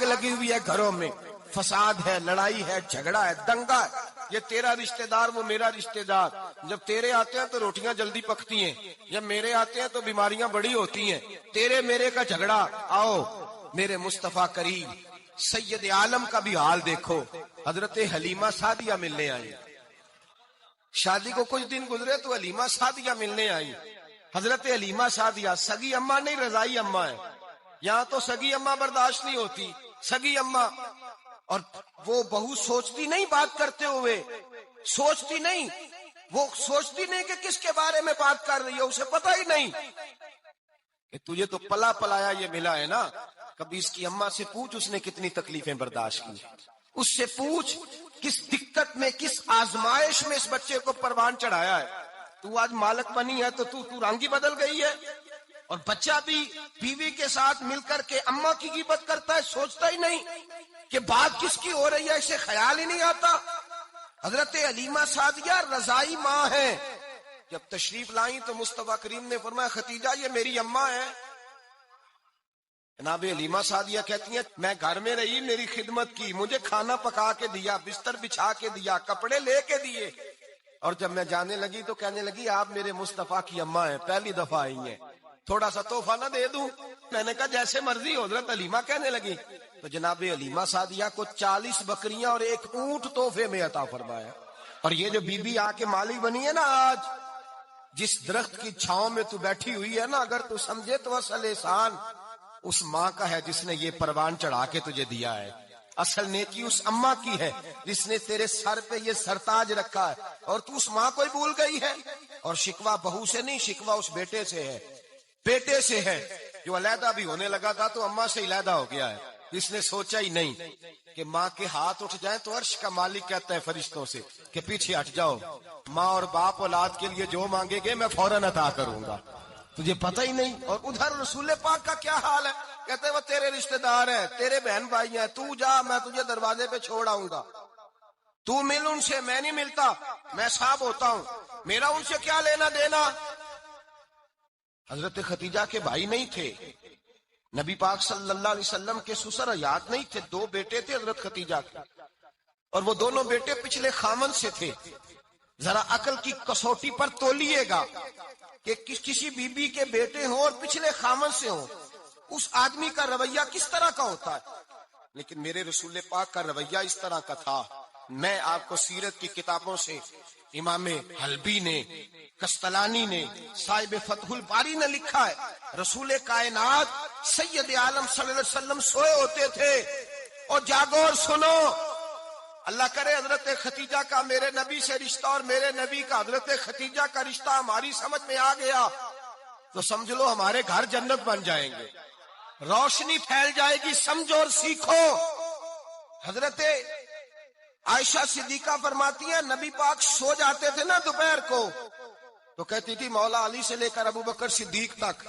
آگ لگی ہوئی ہے گھروں میں، فساد ہے، لڑائی ہے، جھگڑا ہے، دنگا ہے، یہ تیرا رشتہ دار وہ میرا رشتہ دار، جب تیرے آتے ہیں تو روٹیاں جلدی پکتی ہیں، جب میرے آتے ہیں تو بیماریاں بڑی ہوتی ہیں، تیرے میرے کا جھگڑا۔ آؤ میرے مصطفیٰ کریم سید عالم کا بھی حال دیکھو، حضرت حلیمہ سعدیہ ملنے آئی، شادی کو کچھ دن گزرے تو حلیمہ سعدیہ ملنے آئی۔ حضرت حلیمہ سعدیہ سگی اماں نہیں، رضائی اماں ہے، یہاں تو سگی اماں برداشت نہیں ہوتی، سگی اماں، اور وہ بہو سوچتی نہیں بات کرتے ہوئے، سوچتی نہیں، وہ سوچتی نہیں کہ کس کے بارے میں بات کر رہی ہے، اسے پتہ ہی نہیں کہ تجھے تو پلا پلایا یہ ملا ہے نا، کبھی اس کی اماں سے پوچھ اس نے کتنی تکلیفیں برداشت کی، اس سے پوچھ کس دقت میں، کس آزمائش میں اس بچے کو پروان چڑھایا ہے، تو آج مالک بنی ہے تو تو رنگ ہی بدل گئی ہے، اور بچہ بھی بیوی کے ساتھ مل کر کے اماں کی غیبت کرتا ہے، سوچتا ہی نہیں کہ بات کس کی ہو رہی ہے، اسے خیال ہی نہیں آتا۔ حضرت حلیمہ سعدیہ رضائی ماں ہے، جب تشریف لائیں تو مصطفیٰ کریم نے فرمایا ختیجہ یہ میری اماں ہے۔ جناب حلیمہ سعدیہ کہتی ہیں میں گھر میں رہی، میری خدمت کی، مجھے کھانا پکا کے دیا، بستر بچھا کے دیا، کپڑے لے کے دیے، اور جب میں جانے لگی تو کہنے لگی آپ میرے مصطفیٰ کی اماں ہیں، پہلی دفعہ آئی ہیں، تھوڑا سا تحفہ نہ دے دوں؟ میں نے کہا جیسے مرضی۔ حضرت حلیمہ کہنے لگی تو جناب حلیمہ سعدیہ کو 40 بکریاں اور 1 اونٹ تحفے میں عطا فرمایا۔ اور یہ جو بی بی آ کے مالک بنی ہے نا آج، جس درخت کی چھاؤں میں تو بیٹھی ہوئی ہے نا، اگر تو سمجھے تو اصل احسان اس ماں کا ہے جس نے یہ پروان چڑھا کے تجھے دیا ہے، اصل نیکی اس اماں کی ہے جس نے تیرے سر پہ یہ سرتاج رکھا ہے، اور تو اس ماں کو ہی بھول گئی ہے۔ اور شکوہ بہو سے نہیں، شکوہ اس بیٹے سے ہے، بیٹے سے ہے جو علیحدہ بھی ہونے لگا تھا تو اماں سے علیحدہ ہو گیا ہے، جس نے سوچا ہی نہیں کہ ماں کے ہاتھ اٹھ جائیں تو عرش کا مالک کہتا ہے فرشتوں سے کہ پیچھے ہٹ جاؤ، ماں اور باپ اولاد کے لیے جو مانگے گے میں فوراً عطا کروں گا، تجھے پتہ ہی نہیں۔ اور ادھر رسول پاک کا کیا حال ہے، کہتے ہیں وہ تیرے رشتہ دار ہیں، تیرے بہن بھائی ہیں، تو جا میں تجھے دروازے پہ چھوڑ آؤں گا، تو مل ان سے، میں نہیں ملتا، میں صاحب ہوتا ہوں، میرا ان سے کیا لینا دینا۔ حضرت خدیجہ کے بھائی نہیں تھے، نبی پاک صلی اللہ علیہ وسلم کے سسر حیات نہیں تھے، 2 بیٹے تھے حضرت خدیجہ کے، اور وہ دونوں بیٹے پچھلے خامن سے تھے۔ ذرا عقل کی کسوٹی پر تولیے گا کہ کسی بی بی کے بیٹے ہوں اور پچھلے خامن سے ہوں، اس آدمی کا رویہ کس طرح کا ہوتا ہے، لیکن میرے رسول پاک کا رویہ اس طرح کا تھا۔ میں آپ کو سیرت کی کتابوں سے، امام حلبی نے، کستلانی نے، صاحب فتح الباری نے لکھا ہے، رسول کائنات سید عالم صلی اللہ علیہ وسلم سوئے ہوتے تھے، اور جاگو اور سنو، اللہ کرے حضرت خدیجہ کا میرے نبی سے رشتہ اور میرے نبی کا حضرت خدیجہ کا رشتہ ہماری سمجھ میں آ گیا تو سمجھ لو ہمارے گھر جنت بن جائیں گے، روشنی پھیل جائے گی، سمجھو اور سیکھو۔ حضرت عائشہ صدیقہ فرماتی ہیں نبی پاک سو جاتے تھے نا دوپہر کو تو کہتی تھی مولا علی سے لے کر ابو بکر صدیق تک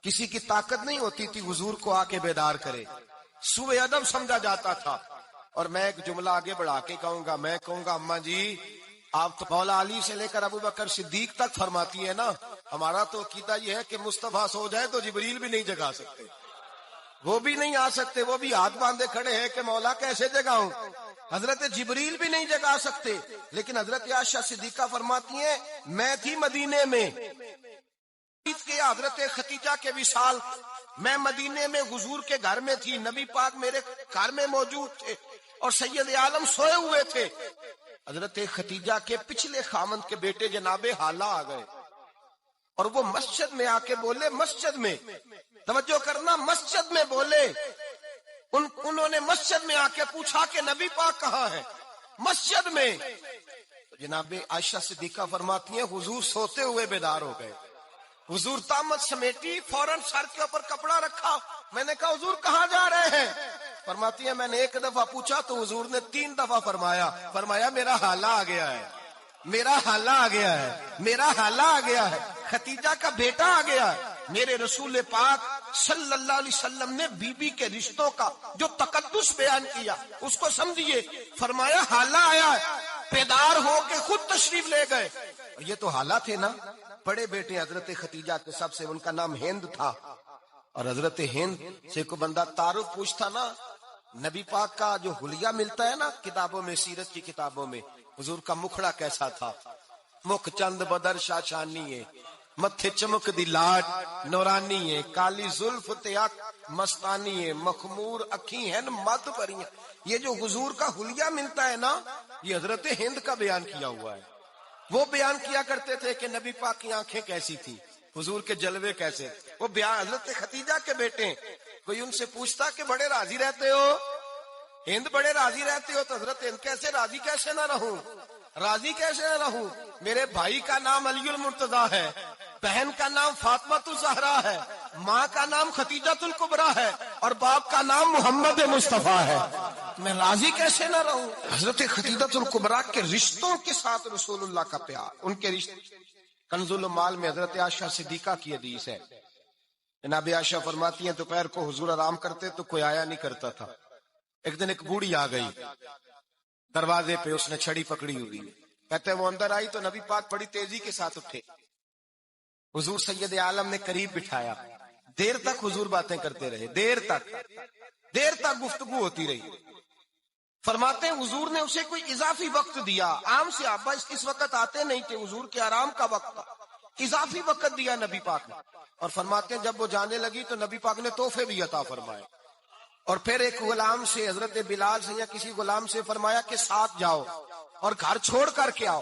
کسی کی طاقت نہیں ہوتی تھی حضور کو آ کے بیدار کرے، سوء ادب سمجھا جاتا تھا۔ اور میں ایک جملہ آگے بڑھا کے کہوں گا، میں کہوں گا اماں جی آپ تو مولا علی سے لے کر ابو بکر صدیق تک فرماتی ہے نا، ہمارا تو عقیدہ یہ ہے کہ مصطفیٰ سو جائے تو جبریل بھی نہیں جگا سکتے، وہ بھی نہیں آ سکتے، وہ بھی ہاتھ باندھے کھڑے ہیں کہ مولا کیسے جگاؤں، حضرت جبریل بھی نہیں جگا سکتے۔ لیکن حضرت عائشہ صدیقہ فرماتی ہیں میں تھی مدینے میں کہ حضرت خدیجہ کے وصال، میں مدینے میں حضور کے گھر میں تھی، نبی پاک میرے گھر میں موجود تھے اور سید عالم سوئے ہوئے تھے، حضرت خدیجہ کے پچھلے خامند کے بیٹے جناب حالہ آ گئے اور وہ مسجد میں آ کے بولے، مسجد میں توجہ کرنا، مسجد میں بولے، انہوں نے مسجد میں آ کے پوچھا کہ نبی پاک کہاں ہے، مسجد میں۔ جناب عائشہ صدیقہ فرماتی ہیں حضور سوتے ہوئے بیدار ہو گئے، حضور طامت سمیٹی، فوراً سر کے اوپر کپڑا رکھا، میں نے کہا حضور کہاں جا رہے ہیں، فرماتی ہے میں نے 1 دفعہ پوچھا تو حضور نے 3 دفعہ فرمایا میرا حالہ آ گیا ہے، میرا حالہ آ گیا ہے، میرا حالہ آ گیا ہے، خدیجہ کا بیٹا آ گیا ہے۔ میرے رسول پاک صلی اللہ علیہ وسلم نے بی بی کے رشتوں کا جو تقدس بیان کیا اس کو سمجھیے، فرمایا حالہ آیا ہے، بیدار ہو کے خود تشریف لے گئے۔ یہ تو حالہ تھے نا، بڑے بیٹے حضرت خدیجہ کے سب سے، ان کا نام ہند تھا، اور حضرت ہند سے کوئی بندہ تعارف پوچھتا نا نبی پاک کا جو حلیہ ملتا ہے نا کتابوں میں، سیرت کی کتابوں میں، حضور کا مکھڑا کیسا تھا، مکھ چند بدر شاشانی ہے، متھے چمک دی لاٹ نورانی ہے، کالی زلف تیاک مستانی ہے، مخمور اکھی ہیں مد بریاں. یہ جو حضور کا حلیہ ملتا ہے نا، یہ حضرت ہند کا بیان کیا ہوا ہے. وہ بیان کیا کرتے تھے کہ نبی پاک کی آنکھیں کیسی تھی، حضور کے جلوے کیسے. وہ بیان حضرت ختیجہ کے بیٹے. کوئی ان سے پوچھتا کہ بڑے راضی رہتے ہو، ہند بڑے راضی رہتے ہو، تو حضرت ہند کیسے راضی کیسے نہ رہوں، راضی کیسے نہ رہوں. میرے بھائی کا نام علی المرتضیٰ ہے، بہن کا نام فاطمہ الزہرا ہے، ماں کا نام ختیجہ الکبریٰ ہے، اور باپ کا نام محمد مصطفیٰ ہے. میں راضی کیسے نہ رہوں. حضرت ختیجہ الکبریٰ کے رشتوں کے ساتھ رسول اللہ کا پیار، ان کے رشتے. کنز المال میں حضرت عائشہ صدیقہ کی حدیث ہے. جناب عائشہ فرماتی ہیں دوپہر کو حضور آرام کرتے تو کوئی آیا نہیں کرتا تھا. ایک دن ایک بوڑھی آ گئی دروازے پہ، اس نے چھڑی پکڑی ہوئی. کہتے وہ اندر آئی تو نبی پاک بڑی تیزی کے ساتھ اٹھے، حضور سید عالم نے قریب بٹھایا. دیر تک حضور باتیں کرتے رہے، دیر تک گفتگو ہوتی رہی. فرماتے ہیں حضور نے اسے کوئی اضافی وقت دیا. عام صحابہ اس وقت آتے نہیں تھے، حضور کے آرام کا وقت تھا، اضافی وقت دیا نبی پاک نے. اور فرماتے ہیں جب وہ جانے لگی تو نبی پاک نے تحفے بھی عطا فرمائے. اور پھر ایک غلام سے، حضرت بلال سے یا کسی غلام سے فرمایا کہ ساتھ جاؤ اور گھر چھوڑ کر کے آؤ.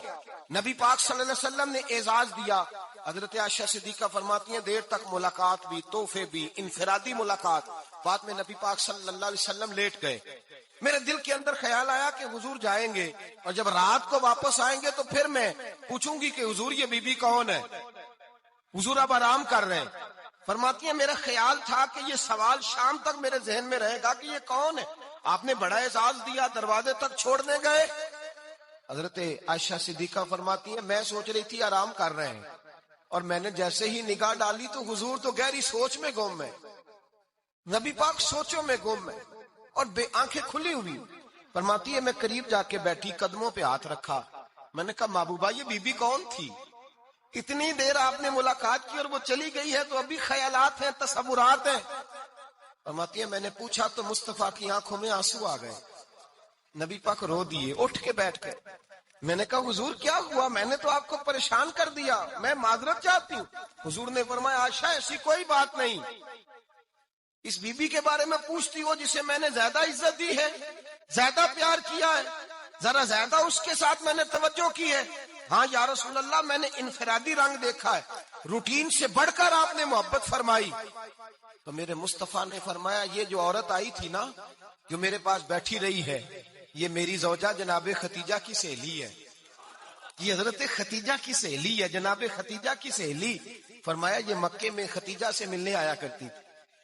نبی پاک صلی اللہ علیہ وسلم نے اعزاز دیا. حضرت عائشہ صدیقہ فرماتی ہیں دیر تک ملاقات بھی، تحفے بھی، انفرادی ملاقات. بعد میں نبی پاک صلی اللہ علیہ وسلم لیٹ گئے. میرے دل کے اندر خیال آیا کہ حضور جائیں گے اور جب رات کو واپس آئیں گے تو پھر میں پوچھوں گی کہ حضور یہ بی بی کون ہے، حضور اب آرام کر رہے ہیں. فرماتی ہیں میرا خیال تھا کہ یہ سوال شام تک میرے ذہن میں رہے گا کہ یہ کون ہے. آپ نے بڑا اعزاز دیا، دروازے تک چھوڑنے گئے. حضرت عائشہ صدیقہ فرماتی ہیں میں سوچ رہی تھی آرام کر رہے ہیں، اور میں نے جیسے ہی نگاہ ڈالی تو حضور تو گہری سوچ میں گم ہے، نبی پاک سوچوں میں گم ہے اور بے آنکھیں کھلی ہوئی. فرماتی ہے میں قریب جا کے بیٹھی، قدموں پہ ہاتھ رکھا. میں نے کہا محبوبہ یہ بی بی کون تھی؟ اتنی دیر آپ نے ملاقات کی اور وہ چلی گئی ہے تو ابھی خیالات ہیں، تصورات ہیں. فرماتی ہے میں نے پوچھا تو مصطفیٰ کی آنکھوں میں آنسو آ گئے. نبی پاک رو دیے، اٹھ کے بیٹھ گئے. میں نے کہا حضور کیا ہوا؟ میں نے تو آپ کو پریشان کر دیا، میں معذرت چاہتی ہوں. حضور نے فرمایا عائشہ ایسی کوئی بات نہیں، اس بی بی کے بارے میں پوچھتی ہو جسے میں نے زیادہ عزت دی ہے، زیادہ پیار کیا ہے، ذرا زیادہ اس کے ساتھ میں نے توجہ کی ہے. ہاں یا رسول اللہ میں نے انفرادی رنگ دیکھا ہے، روٹین سے بڑھ کر آپ نے محبت فرمائی. تو میرے مصطفیٰ نے فرمایا یہ جو عورت آئی تھی نا، جو میرے پاس بیٹھی رہی ہے، یہ میری زوجہ جناب ختیجہ کی سہیلی ہے. یہ حضرت ختیجہ کی سہیلی ہے، جناب ختیجہ کی سہیلی. فرمایا یہ مکے میں ختیجہ سے ملنے آیا کرتی تھی،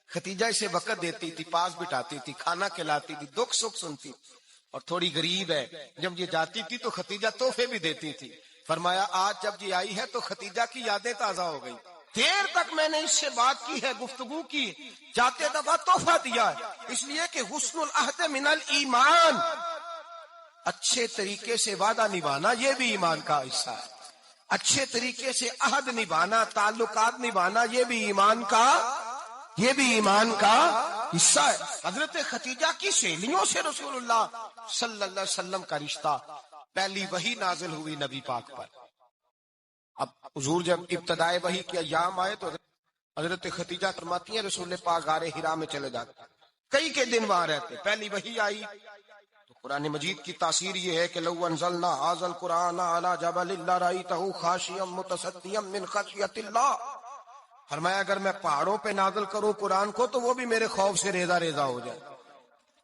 ختیجہ اسے وقت دیتی تھی، پاس بٹھاتی تھی، کھانا کھلاتی تھی، دکھ سکھ سنتی، اور تھوڑی غریب ہے. جب یہ جاتی تھی تو ختیجہ تحفے بھی دیتی تھی. فرمایا آج جب یہ آئی ہے تو ختیجہ کی یادیں تازہ ہو گئی. دیر تک میں نے اس سے بات کی ہے، گفتگو کی، جاتے دفعہ تحفہ دیا ہے، اس لیے کہ حسن العہد من الایمان، اچھے طریقے سے وعدہ نبھانا یہ بھی ایمان کا حصہ ہے. اچھے طریقے سے عہد نبھانا، تعلقات نبھانا یہ بھی ایمان کا حصہ ہے. حضرت ختیجہ کی سہیلیوں سے رسول اللہ صلی اللہ علیہ وسلم کا رشتہ. پہلی وحی نازل ہوئی نبی پاک پر. اب حضور جب ابتدائے وحی کے ایام آئے تو حضرت ختیجہ فرماتی ہیں رسول پاک غار حرا میں چلے جاتے، کئی کے دن وہاں رہتے. پہلی وحی آئی تو قرآن مجید کی تاثیر یہ ہے کہ لو انزلنا ھذا القرآن علی جبل لرأیتہ خاشعا متصدعا من خشیۃ اللہ. فرمایا اگر میں پہاڑوں پہ نازل کروں قرآن کو تو وہ بھی میرے خوف سے ریزہ ریزہ ہو جائے.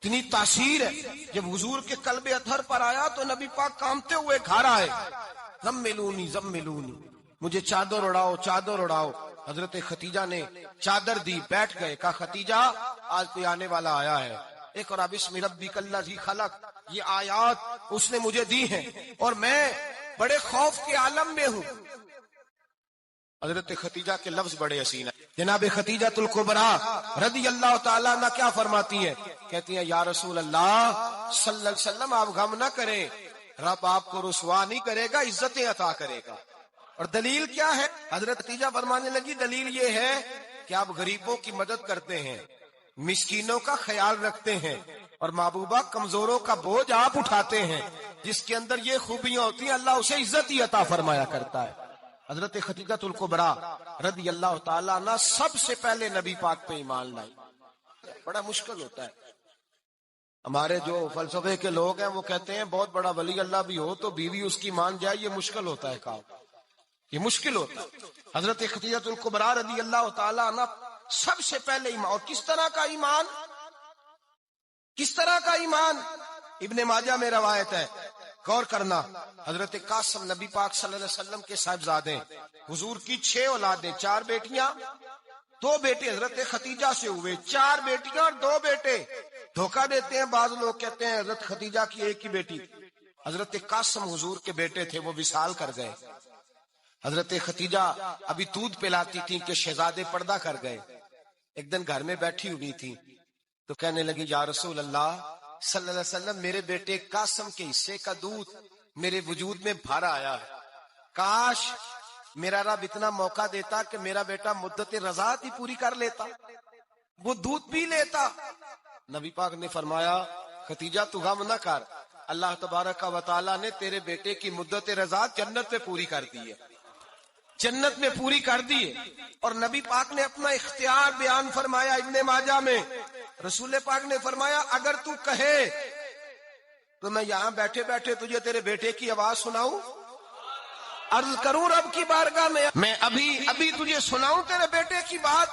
اتنی تاثیر ہے. جب حضور کے قلب اطہر پر آیا تو نبی پاک کانپتے ہوئے گھر آئے. زملونی زملونی، مجھے چادر اڑاؤ چادر اڑاؤ. حضرت ختیجہ نے چادر دی، بیٹھ گئے. کہا ختیجہ آج کوئی آنے والا آیا ہے. اقرأ بسم ربک الذی خلق، یہ آیات اس نے مجھے دی ہیں اور میں بڑے خوف کے عالم میں ہوں. حضرت ختیجہ کے لفظ بڑے حسین ہیں. جناب ختیجہ الکبریٰ رضی اللہ تعالیٰ عنہ کیا فرماتی ہیں؟ کہتی ہیں یا رسول اللہ صلی اللہ علیہ وسلم آپ غم نہ کریں، رب آپ کو رسوا نہیں کرے گا، عزتیں عطا کرے گا. اور دلیل کیا ہے؟ حضرت ختیجہ فرمانے لگی دلیل یہ ہے کہ آپ غریبوں کی مدد کرتے ہیں، مسکینوں کا خیال رکھتے ہیں، اور محبوبہ کمزوروں کا بوجھ آپ اٹھاتے ہیں، جس کے اندر یہ خوبیاں ہوتی ہیں اللہ اسے عزت ہی عطا فرمایا کرتا ہے۔ حضرت خدیجہ الکبریٰ رضی اللہ تعالیٰ عنہ سب سے پہلے نبی پاک پہ ایمان لائی۔ بڑا مشکل ہوتا ہے، ہمارے جو فلسفے کے لوگ ہیں وہ کہتے ہیں بہت بڑا ولی اللہ بھی ہو تو بیوی اس کی مان جائے، یہ مشکل ہوتا ہے کام، یہ مشکل ہوتا ہے۔ حضرت خدیجہ الکبریٰ رضی اللہ تعالیٰ عنہ سب سے پہلے ایمان، اور کس طرح کا ایمان؟ کس طرح کا ایمان؟ ابن ماجہ میں روایت ہے، غور کرنا، حضرت قاسم نبی پاک صلی اللہ علیہ وسلم کے صاحبزادے، حضور کی 6 اولادیں، 4 بیٹیاں 2 بیٹے حضرت خدیجہ سے ہوئے، 4 بیٹیاں اور 2 بیٹے۔ دھوکہ دیتے ہیں بعض لوگ، کہتے ہیں حضرت خدیجہ کی ایک ہی بیٹی، حضرت قاسم حضور کے بیٹے تھے، وہ وصال کر گئے۔ حضرت خدیجہ ابھی دودھ پلاتی تھی کہ شہزادے پردہ کر گئے۔ ایک دن گھر میں بیٹھی ہوئی تھی تو کہنے لگی یا رسول اللہ صلی اللہ علیہ وسلم، میرے بیٹے قاسم کے حصے کا دودھ میرے وجود میں بھر آیا ہے، کاش میرا رب اتنا موقع دیتا کہ میرا بیٹا مدت رضاعت ہی پوری کر لیتا، وہ دودھ پی لیتا۔ نبی پاک نے فرمایا خدیجہ تو غم نہ کر، اللہ تبارک و تعالیٰ نے تیرے بیٹے کی مدت رضاعت جنت میں پوری کر دی ہے، جنت میں پوری کر دی ہے۔ اور نبی پاک نے اپنا اختیار بیان فرمایا ابن ماجہ میں، رسول پاک نے فرمایا اگر تو کہے تو میں یہاں بیٹھے بیٹھے تجھے تیرے بیٹے کی آواز سناؤں، عرض کروں رب کی بارگاہ میں ابھی تجھے سناؤں تیرے بیٹے کی بات،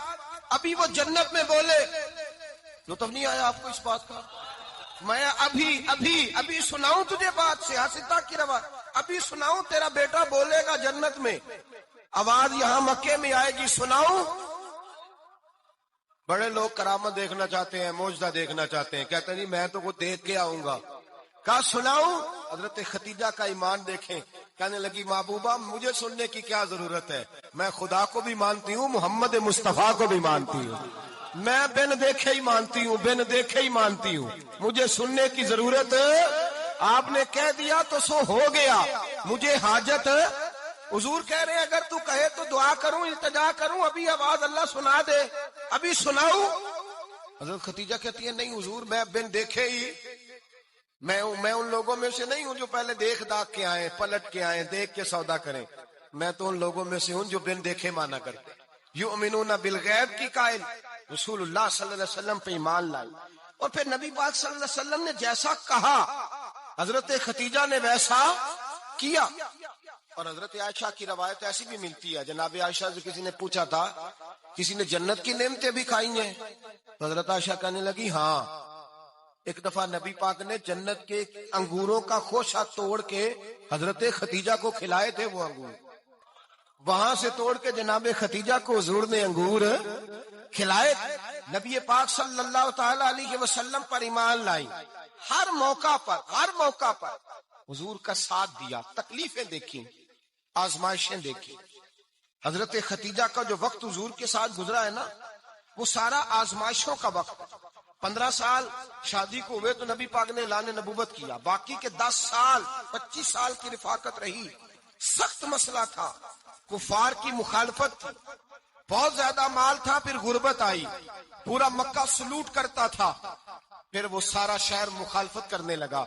ابھی وہ جنت میں بولے۔ لطف نہیں آیا آپ کو اس بات کا؟ میں ابھی سناؤں تجھے بات، سیاستہ کی روایت، ابھی سناؤں تیرا بیٹا بولے گا جنت میں، آواز یہاں مکے میں آئے گی، سناؤں؟ بڑے لوگ کرامت دیکھنا چاہتے ہیں، معجزہ دیکھنا چاہتے ہیں، کہتے ہیں جی میں تو وہ دیکھ کے آؤں گا۔ کہا سناؤں؟ حضرت خدیجہ کا ایمان دیکھیں، کہنے لگی محبوبہ مجھے سننے کی کیا ضرورت ہے، میں خدا کو بھی مانتی ہوں، محمد مصطفیٰ کو بھی مانتی ہوں، میں بن دیکھے ہی مانتی ہوں، بن دیکھے ہی مانتی ہوں، مجھے سننے کی ضرورت، آپ نے کہہ دیا تو سو ہو گیا، مجھے حاجت۔ حضور کہہ رہے ہیں اگر تو کہے تو دعا کروں، التجا کروں، ابھی آواز اللہ سنا دے، ابھی سناؤں؟ حضرت خدیجہ کہتی ہے نہیں حضور میں بن دیکھے ہی، میں ان لوگوں میں سے نہیں ہوں جو پہلے دیکھ داکھ کے آئے، پلٹ کے آئے، دیکھ کے سودا کریں، میں تو ان لوگوں میں سے ہوں جو بن دیکھے مانا کرتے، یؤمنون بالغیب کی قائل، رسول اللہ صلی اللہ علیہ وسلم پہ ایمان لائی۔ اور پھر نبی پاک صلی اللہ علیہ وسلم نے جیسا کہا حضرت خدیجہ نے ویسا کیا۔ اور حضرت عائشہ کی روایت ایسی بھی ملتی ہے، جناب عائشہ سے کسی نے پوچھا تھا کسی نے جنت کی نعمتیں بھی کھائی ہیں؟ تو حضرت عائشہ کہنے لگی ہاں، ایک دفعہ نبی پاک نے جنت کے انگوروں کا خوشہ توڑ کے حضرت خدیجہ کو کھلائے تھے، وہ انگور وہاں سے توڑ کے جناب خدیجہ کو حضور نے انگور کھلائے۔ نبی پاک صلی اللہ تعالی علیہ وسلم پر ایمان لائی، ہر موقع پر حضور کا ساتھ دیا، تکلیفیں دیکھی، آزمائشیں دیکھی۔ حضرت خدیجہ کا جو وقت حضور کے ساتھ گزرا ہے نا، وہ سارا آزمائشوں کا وقت۔ 15 سال شادی کو ہوئے تو نبی پاک نے اعلان نبوت کیا، باقی کے 10 سال 25 سال کی رفاقت رہی، سخت مسئلہ تھا، کفار کی مخالفت تھی، بہت زیادہ مال تھا، پھر غربت آئی، پورا مکہ سلوٹ کرتا تھا، پھر وہ سارا شہر مخالفت کرنے لگا۔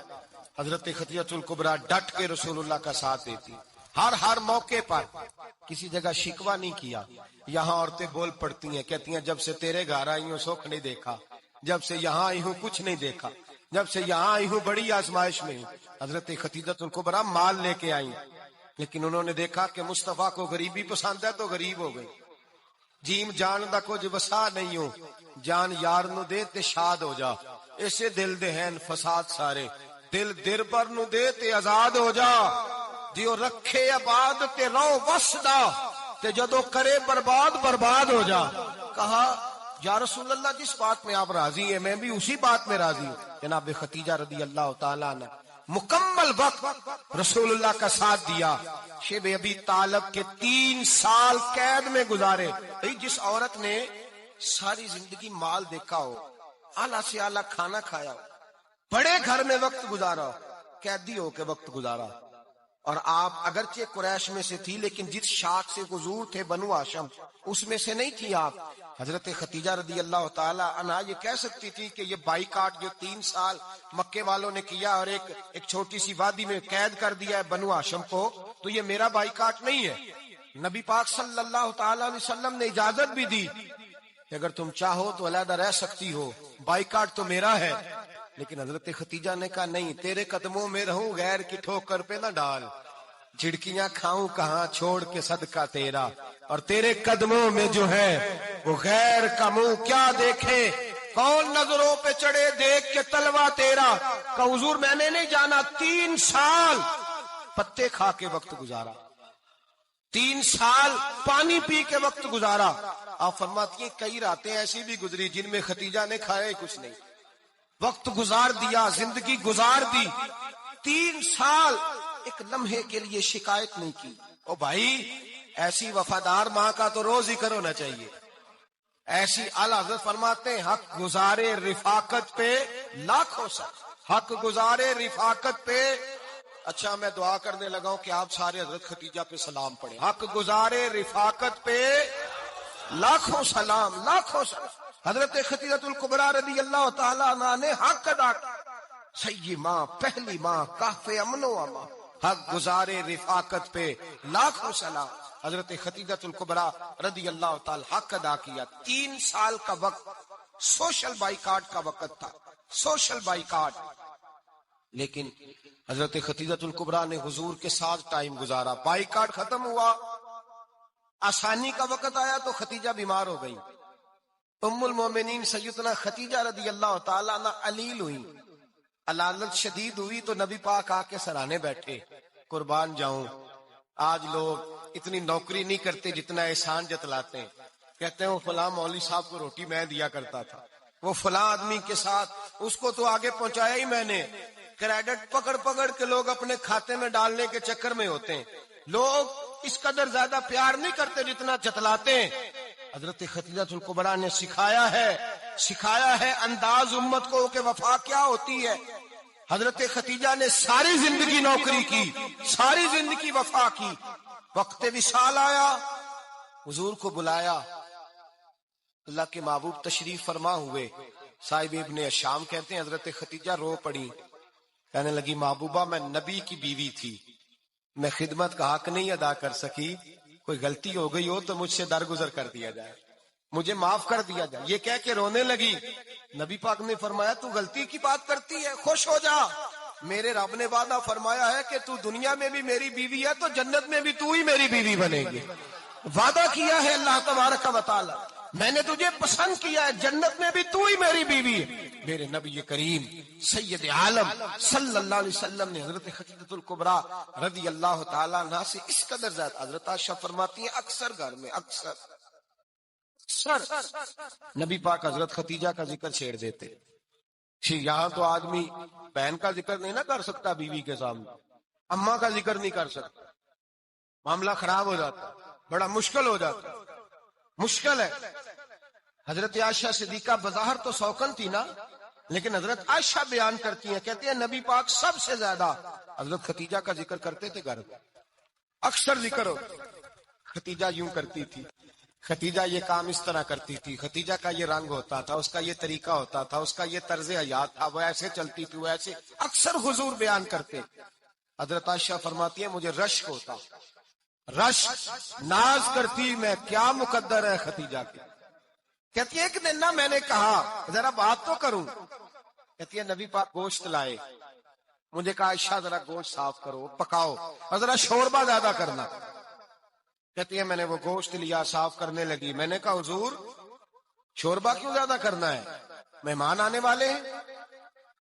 حضرت خدیجہ الکبریٰ ڈٹ کے رسول اللہ کا ساتھ دیتی، ہر موقع پر کسی جگہ شکوہ نہیں کیا۔ یہاں عورتیں بول پڑتی ہیں، کہتی ہیں جب سے تیرے گھر آئی ہوں سکھ نہیں دیکھا، جب سے یہاں آئی ہوں کچھ نہیں دیکھا، جب سے یہاں آئی ہوں بڑی آزمائش میں ہوں۔ حضرت خدیجہ الکبریٰ مال لے کے آئی، لیکن انہوں نے دیکھا کہ مصطفیٰ کو غریبی پسند ہے تو غریب ہو گئی۔ جیم جان دا کچھ وسا نہیں ہو، جان یار نو دے تے شاد ہو جا، ایسے دل دے ہیں فساد سارے، دل در پر نو دے تے آزاد ہو جا، دیو رکھے آباد تے رو وسدا تے جدو کرے برباد ہو جا۔ کہا یا رسول اللہ جس بات میں آپ راضی ہیں میں بھی اسی بات میں راضی ہوں۔ جناب خدیجہ رضی اللہ تعالیٰ عنہ مکمل وقت رسول اللہ کا ساتھ دیا۔ شیب ابی طالب کے 3 سال قید میں گزارے۔ جس عورت نے ساری زندگی مال دیکھا ہو، اعلیٰ سے اعلیٰ کھانا کھایا ہو، بڑے گھر میں وقت گزارا ہو، قیدی ہو کے وقت گزارا، اور آپ اگرچہ قریش میں سے تھی لیکن جس شاخ سے حضور تھے بنو ہاشم اس میں سے نہیں تھی آپ. حضرت ختیجہ رضی اللہ تعالی عنہا یہ کہہ سکتی تھی کہ یہ بائیکاٹ جو 3 سال مکے والوں نے کیا اور ایک چھوٹی سی وادی میں قید کر دیا ہے بنو ہاشم کو، تو یہ میرا بائیکاٹ نہیں ہے. نبی پاک صلی اللہ تعالی علیہ وسلم نے اجازت بھی دی کہ اگر تم چاہو تو علیحدہ رہ سکتی ہو، بائیکاٹ تو میرا ہے. لیکن حضرت ختیجہ نے کہا نہیں، تیرے قدموں میں رہوں، غیر کی ٹھوکر پہ نہ ڈال. جھڑکیاں کھاؤں کہاں چھوڑ کے صدقہ تیرا، اور تیرے قدموں میں جو ہے وہ غیر کا منہ کیا دیکھے، کون نظروں پہ چڑھے دیکھ کے تلوا تیرا. کہ حضور میں نے نہیں جانا. 3 سال پتے کھا کے وقت گزارا، 3 سال پانی پی کے وقت گزارا. آپ فرماتی ہیں کئی راتیں ایسی بھی گزری جن میں ختیجہ نے کھایا ہی کچھ نہیں، وقت گزار دیا، زندگی گزار دی. 3 سال ایک لمحے کے لیے شکایت نہیں کی. او بھائی، ایسی وفادار ماں کا تو روز ذکر ہونا چاہیے. ایسی اعلیٰ حضرت فرماتے ہیں حق گزارے رفاقت پہ لاکھوں سر، حق گزارے رفاقت پہ. اچھا میں دعا کرنے لگا ہوں کہ آپ سارے حضرت ختیجہ پہ سلام پڑھیں. حق گزارے رفاقت پہ لاکھوں سلام، لاکھوں سلام. حضرت ختیجہ الکبریٰ رضی اللہ تعالی عنہ نے حق ادا کیا. سیدی ماں، پہلی ماں، کہف امن و امان، حق گزارے رفاقت پہ لاکھوں سلام. حضرت ختیجہ الکبریٰ رضی اللہ تعالی حق ادا کیا. 3 سال کا وقت سوشل بائیکاٹ کا وقت تھا، سوشل بائیکاٹ. لیکن حضرت ختیجہ الکبریٰ نے حضور کے ساتھ ٹائم گزارا. بائیکاٹ ختم ہوا، آسانی کا وقت آیا تو ختیجہ بیمار ہو گئی. ام المومنین سیدنا ختیجہ رضی اللہ تعالیٰ عنہ علیل ہوئی، علالت شدید ہوئی تو نبی پاک آ کے سرانے بیٹھے. قربان جاؤں، آج لوگ اتنی نوکری نہیں کرتے جتنا احسان جتلاتے ہیں. کہتے ہیں وہ فلاں مولوی صاحب کو روٹی میں دیا کرتا تھا، وہ فلاں آدمی کے ساتھ اس کو تو آگے پہنچایا ہی میں نے. کریڈٹ پکڑ پکڑ کے لوگ اپنے کھاتے میں ڈالنے کے چکر میں ہوتے ہیں. لوگ اس قدر زیادہ پیار نہیں کرتے جتنا جتلاتے ہیں. حضرت ختیجہ الکبریٰ نے سکھایا ہے انداز امت کو کہ وفا کیا ہوتی ہے. حضرت ختیجہ نے ساری زندگی نوکری کی، ساری زندگی وفا کی. وقت وصال آیا، حضور کو بلایا. اللہ کے محبوب تشریف فرما ہوئے. صاحب ابن الشام کہتے ہیں حضرت ختیجہ رو پڑی، کہنے لگی محبوبہ میں نبی کی بیوی تھی، میں خدمت کا حق نہیں ادا کر سکی، کوئی غلطی ہو گئی ہو تو مجھ سے درگزر کر دیا جائے، مجھے معاف کر دیا جائے. یہ کہہ کے رونے لگی. نبی پاک نے فرمایا تو غلطی کی بات کرتی ہے، خوش ہو جا، میرے رب نے وعدہ فرمایا ہے کہ تو دنیا میں بھی میری بیوی ہے تو جنت میں بھی تو ہی میری بیوی بنے گی. وعدہ کیا ہے اللہ تبارک و تعالی، میں نے تجھے پسند کیا ہے، جنت میں بھی تو ہی میری بیوی ہے. میرے نبی کریم سید عالم صلی اللہ علیہ وسلم نے حضرت ختیجہ الکبریٰ رضی اللہ تعالیٰ عنہ سے اس قدر زیادہ. حضرت عائشہ فرماتی ہیں اکثر گھر میں اکثر نبی پاک حضرت ختیجہ کا ذکر چھیڑ دیتے. یہاں تو آدمی بہن کا ذکر نہیں نہ کر سکتا بیوی کے سامنے، اماں کا ذکر نہیں کر سکتا، معاملہ خراب ہو جاتا، بڑا مشکل ہو جاتا، مشکل ہے. حضرت عائشہ صدیقہ بظاہر تو سوکن تھی نا، لیکن حضرت عائشہ بیان کرتی ہیں، کہتے ہیں نبی پاک سب سے زیادہ حضرت ختیجہ کا ذکر کرتے تھے گھر میں، اکثر ذکر ہو. ختیجہ یوں کرتی تھی، ختیجہ یہ کام اس طرح کرتی تھی، ختیجہ کا یہ رنگ ہوتا تھا، اس کا یہ طریقہ ہوتا تھا، اس کا یہ طرز حیات تھا، وہ ایسے چلتی تھی، وہ ایسے، اکثر حضور بیان کرتے. حضرت عائشہ فرماتی ہے مجھے رشک ہوتا، رشک، ناز کرتی میں کیا مقدر ہے ختیجہ کی. کہتی ہے ایک دن نا میں نے کہا ذرا بات تو کروں. کہتی ہے نبی پاک گوشت لائے، مجھے کہا عائشہ ذرا گوشت صاف کرو، پکاؤ اور ذرا شوربہ زیادہ کرنا. کہتی ہے میں نے وہ گوشت لیا، صاف کرنے لگی. میں نے کہا حضور شوربہ کیوں زیادہ کرنا ہے، مہمان آنے والے ہیں،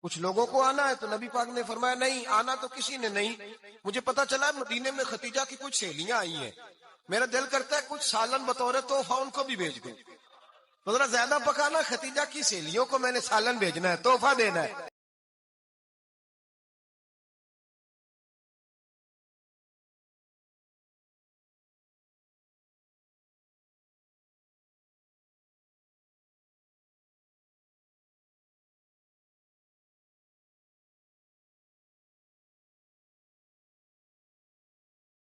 کچھ لوگوں کو آنا ہے. تو نبی پاک نے فرمایا نہیں، آنا تو کسی نے نہیں، مجھے پتا چلا مدینے میں ختیجہ کی کچھ سہیلیاں آئی ہیں، میرا دل کرتا ہے کچھ سالن بطور تحفہ ان کو بھی بھیج دوں. تو ذرا زیادہ پکانا، ختیجہ کی سہیلیوں کو میں نے سالن بھیجنا ہے، تحفہ دینا ہے.